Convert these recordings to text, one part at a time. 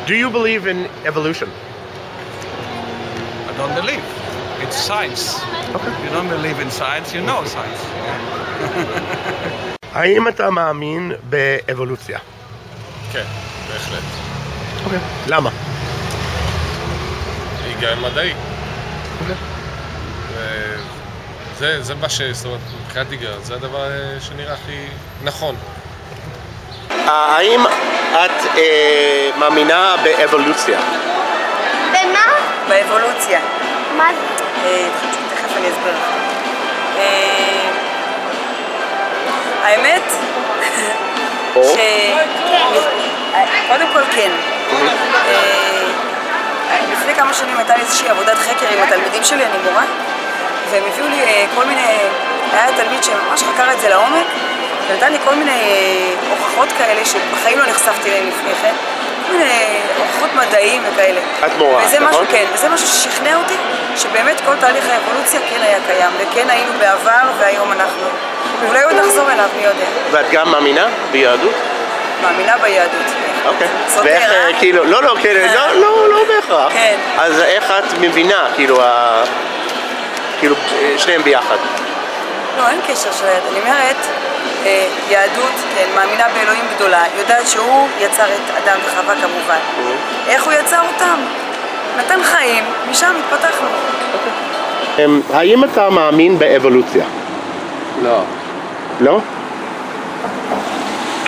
Do you believe in evolution? I don't believe. It's science. Okay. You don't believe in science, you know science. האם אתה מאמין באבולוציה? כן, בהחלט. אוקיי. למה? היגיון מדעי. זה מה ש... זאת אומרת, מבחינת היגיון, זה הדבר שנראה הכי נכון. האם את מאמינה באבולוציה? במה? באבולוציה. מה זה? תכף אני אסביר לך. האמת, קודם כל כן. לפני כמה שנים הייתה לי איזושהי עבודת חקר עם התלמידים שלי, אני מורה, והם הביאו לי כל מיני, היה תלמיד שממש חקר את זה לעומק, ונתן לי כל מיני הוכחות כאלה שבחיים לא נחשפתי להם לפני כן, כל מיני הוכחות מדעיים וכאלה. את מורה, נכון? כן, וזה משהו ששכנע אותי, שבאמת כל תהליך האבולוציה כן היה קיים, וכן היינו בעבר והיום אנחנו. ואולי עוד נחזור אליו, מי יודע. ואת גם מאמינה ביהדות? מאמינה ביהדות. אוקיי. סותר, ואיך, כאילו, לא בהכרח. כן. אז איך את מבינה, כאילו, שניהם ביחד? לא, אין קשר של היהדות. אני אומרת, יהדות, כן, מאמינה באלוהים גדולה, יודעת שהוא יצר את אדם וחווה כמובן. איך הוא יצר אותם? נתן חיים, משם התפתחנו. האם אתה מאמין באבולוציה? לא. לא?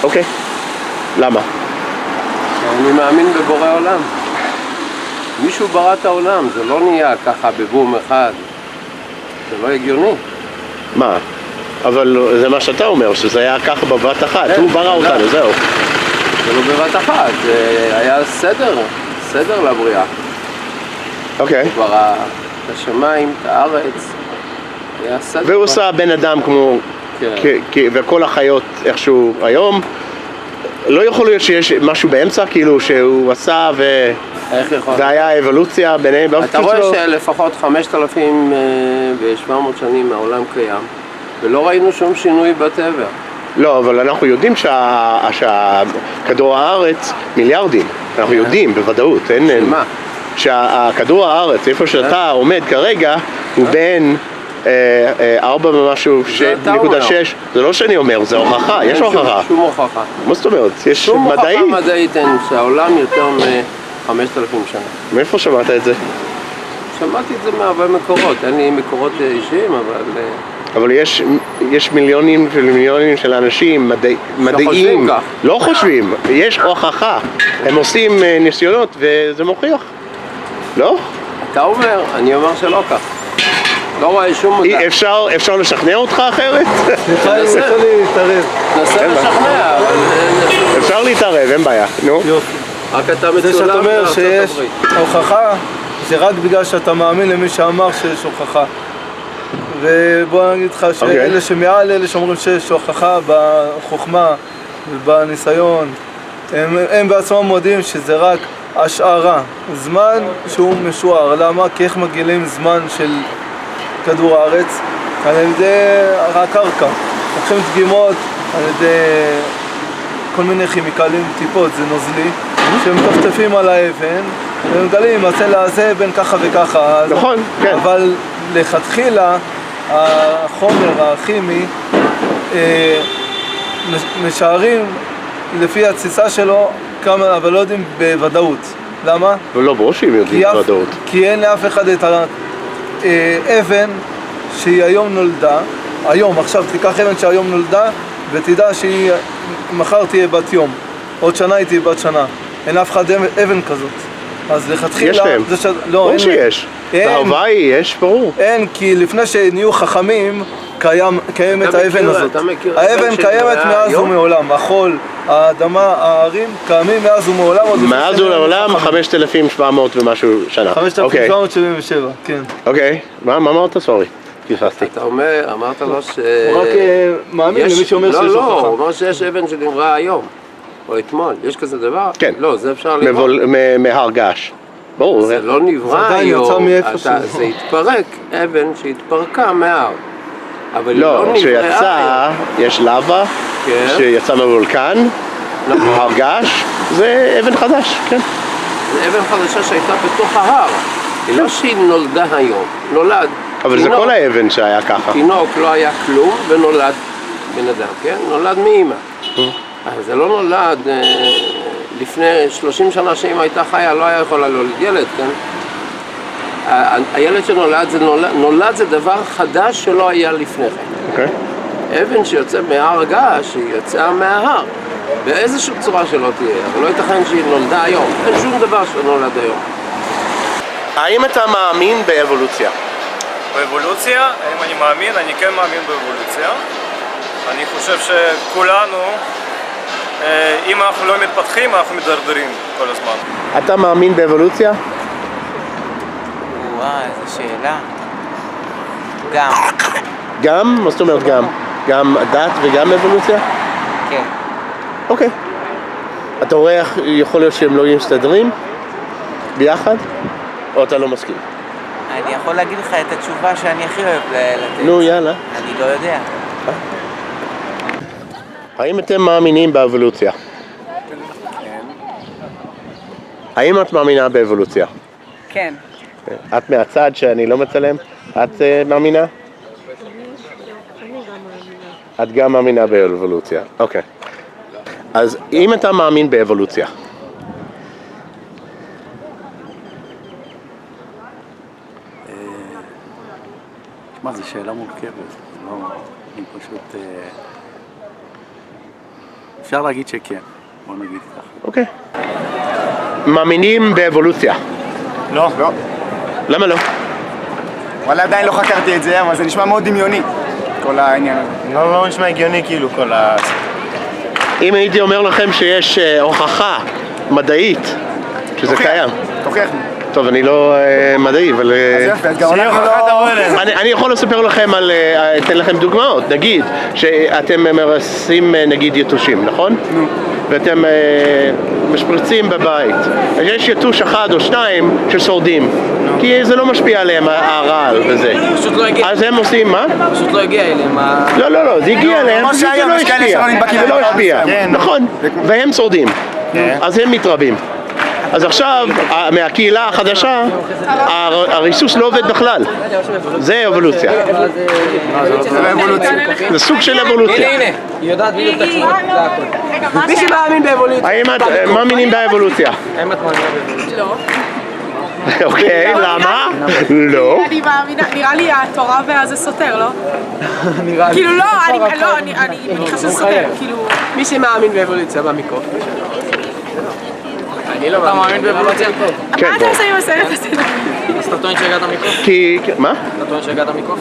אוקיי. למה? אני מאמין בבורא עולם. מישהו ברא את העולם, זה לא נהיה ככה בבום אחד. זה לא הגיוני. מה? אבל זה מה שאתה אומר, שזה היה ככה בבת אחת, הוא ברא אותנו, זהו. זה לא בבת אחת, זה היה סדר לבריאה. אוקיי. הוא ברא את השמיים, את הארץ, היה סדר. והוא עושה בן אדם כמו, וכל החיות איכשהו היום, לא יכול להיות שיש משהו באמצע, כאילו שהוא עשה איך יכול? זה היה אבולוציה ביניהם. אתה רואה שלפחות 5,700 שנים העולם קיים, ולא ראינו שום שינוי בטבע. לא, אבל אנחנו יודעים שהכדור הארץ מיליארדים, אנחנו יודעים בוודאות, מה? שהכדור הארץ, איפה שאתה עומד כרגע, הוא בין 4 ומשהו, 6.6, זה לא שאני אומר, זה הוכחה, יש הוכחה. שום הוכחה. מה זאת אומרת? יש מדעי? שום הוכחה מדעית אין, שהעולם יותר מ-5,000 שנה. מאיפה שמעת את זה? שמעתי את זה מהרבה מקורות, אין לי מקורות אישיים, אבל יש מיליונים ומיליונים של אנשים מדעיים, לא חושבים, יש הוכחה, הם עושים ניסיונות וזה מוכיח, לא? אתה אומר, אני אומר שלא כך. לא רואה שום מדע. אפשר לשכנע אותך אחרת? ננסה לשכנע, אבל... אפשר להתערב, אין בעיה, נו. רק אתה מצולם זה שאתה אומר בארצות שיש הברית. הוכחה, זה רק בגלל שאתה מאמין למי שאמר שיש הוכחה. ובוא נגיד לך שאלה שמעל אלה שאומרים שיש הוכחה בחוכמה ובניסיון, הם בעצמם מודים שזה רק השערה, זמן שהוא משוער. למה? כי איך מגלים זמן של כדור הארץ? על ידי הקרקע. לוקחים דגימות על ידי כל מיני כימיקלים, טיפות, זה נוזלי, שמטפטפים על האבן ומגלים, הצלע הזה בין ככה וככה. נכון, כן. אבל לכתחילה החומר הכימי משערים לפי התסיסה שלו כמה, אבל לא יודעים בוודאות. למה? ולא ברור שהם יודעים בוודאות. כי אין לאף אחד את האבן שהיא היום נולדה, היום, עכשיו תיקח אבן שהיום נולדה ותדע שהיא מחר תהיה בת יום, עוד שנה היא תהיה בת שנה. אין אף אחד אבן כזאת. אז לכתחילה... יש להם. ברור שיש. בהוואי יש, ברור. אין, כי לפני שנהיו חכמים קיימת האבן הזאת. האבן קיימת מאז ומעולם. החול, האדמה, הערים קיימים מאז ומעולם. מאז ומעולם 5,700 ומשהו שנה. 5,777, כן. אוקיי, מה אמרת? סורי, פספסתי. אתה אמרת לו ש... הוא רק מאמין למי שאומר שיש הוכחה. לא, הוא אומר שיש אבן שנבראה היום. או אתמול, יש כזה דבר? כן. לא, זה אפשר לברוא. מהר געש. ברור. זה לא נברא היום, זה התפרק, אבן שהתפרקה מהר. אבל לא, כשיצא, יש לבה, שיצא מהוולקן, הר געש, זה אבן חדש, כן. אבן חדשה שהייתה בתוך ההר. היא לא שהיא נולדה היום, נולד. אבל זה כל האבן שהיה ככה. תינוק לא היה כלום ונולד בן אדם, כן? נולד מאמא. אז זה לא נולד לפני 30 שנה שאמא הייתה חיה, לא היה יכולה להוליד ילד, כן? הילד שנולד זה דבר חדש שלא היה לפני כן. אוקיי. אבן שיוצא מהר געש, היא יוצאה מההר, באיזושהי צורה שלא תהיה, אבל לא ייתכן שהיא נולדה היום, אין שום דבר שנולד היום. האם אתה מאמין באבולוציה? באבולוציה, אם אני מאמין, אני כן מאמין באבולוציה. אני חושב שכולנו, אם אנחנו לא מתפתחים, אנחנו מדרדרים כל הזמן. אתה מאמין באבולוציה? וואי, איזו שאלה. גם. גם? מה זאת אומרת גם? גם דת וגם אבולוציה? כן. אוקיי. אתה רואה איך יכול להיות שהם לא מסתדרים ביחד? או אתה לא מסכים? אני יכול להגיד לך את התשובה שאני הכי אוהב לתת. נו, יאללה. אני לא יודע. האם אתם מאמינים באבולוציה? כן. האם את מאמינה באבולוציה? כן. את מהצד שאני לא מצלם? את מאמינה? את גם מאמינה באבולוציה, אוקיי. אז אם אתה מאמין באבולוציה, מה, זו שאלה מורכבת, לא, אני פשוט... אפשר להגיד שכן, בוא נגיד ככה. אוקיי. מאמינים באבולוציה? לא. לא. למה לא? וואלה, עדיין לא חקרתי את זה, אבל זה נשמע מאוד דמיוני, כל העניין הזה. לא נשמע הגיוני כאילו כל ה... אם הייתי אומר לכם שיש הוכחה מדעית שזה קיים. תוכיח. טוב, אני לא מדעי, אבל... אז יפה, אז גם אנחנו לא... אני יכול לספר לכם על... אתן לכם דוגמאות. נגיד שאתם מרסים נגיד יתושים, נכון? נו. ואתם משפריצים בבית. אז יש יתוש אחד או שניים ששורדים. כי זה לא משפיע עליהם הרעל וזה. פשוט לא הגיע. אז הם עושים מה? פשוט לא הגיע אליהם. לא, זה הגיע אליהם, כמו זה שהיום, לא יש כאלה השפיע. שלא נדבקים זה לא בקורונה. השפיע, כן. נכון. והם שורדים. אז הם מתרבים. אז עכשיו, מהקהילה החדשה, הריסוס לא עובד בכלל. זה אבולוציה. זה סוג של אבולוציה. הנה, היא יודעת בדיוק את התשובה, זה הכל. מי שמאמין באבולוציה. האם את מאמינים באבולוציה? האם את מאמינה באבולוציה? לא. אוקיי, למה? לא. אני מאמינה, נראה לי התורה והזה סותר, לא? כאילו לא, אני מניחה שזה סותר, כאילו... מי שמאמין באבולוציה במיקרופון. אני לא מאמין. אתה מאמין באבולוציה? כן, מה אתה עושה עם הסרט הזה? אז אתה טוען שהגעת מקוף? מה? אתה טוען שהגעת מקוף?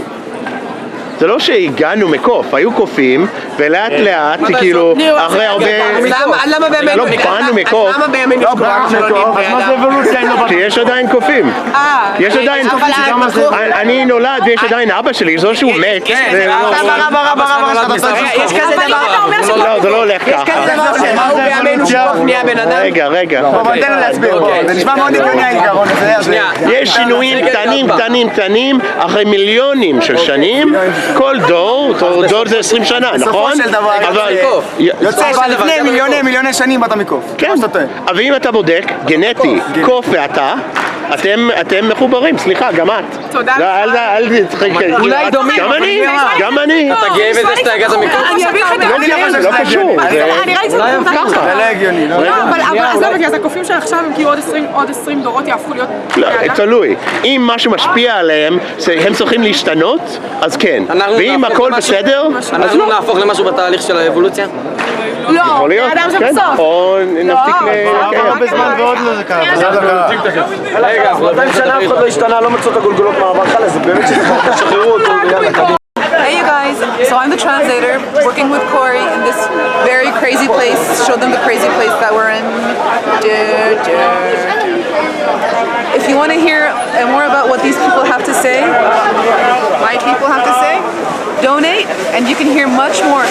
זה לא שהגענו מקוף, היו קופים, ולאט לאט, כאילו, אחרי הרבה... למה באמת? לא פענו מקוף. למה באמת? לא פענו מקוף, אז מה זה אבולוציה? כי יש עדיין קופים. יש עדיין... אני נולד ויש עדיין אבא שלי, זו שהוא מת. יש כזה דבר. לא, זה לא הולך ככה. יש כזה דבר שראו בימינו שקוף נהיה בן אדם. רגע. בוא תן לו להסביר, זה נשמע מאוד הגיוני העיקרון הזה. יש שינויים קטנים, אחרי מיליונים של שנים. כל דור זה 20 שנה, נכון? בסופו של דבר, יוצא שלפני מיליוני שנים אתה מקוף. כן, אבל אם אתה בודק, גנטי, קוף ואתה, אתם מחוברים, סליחה, גם את. תודה לך. אולי דומים. גם אני. אתה גאה בזה שאתה הגעת מקוף? אני אביא לך את לא קשור. אני ראיתי את זה ככה. זה לא הגיוני. לא, אבל עזוב אותי, אז הקופים של עכשיו הם כאילו עוד 20 דורות יהפכו להיות... תלוי. אם משהו משפיע עליהם, הם צריכים להשתנות, אז כן. ואם הכל בסדר, אנחנו נהפוך למשהו בתהליך של האבולוציה? לא, יכול להיות, אדם כן. שבסוף. או נפסיק הרבה זמן ועוד לא זה קרה. רגע, 200 שנה אף אחד לא השתנה, לא מצאו את הגולגולות מהעבר חלס, זה באמת שחררו אותו ויאללה קדימה. Hey you guys, so I'm the translator working with Corey in this very crazy place. Show them the crazy place that we're in. If you want to hear more about what these people have to say, my people have to say, donate and you can hear much more.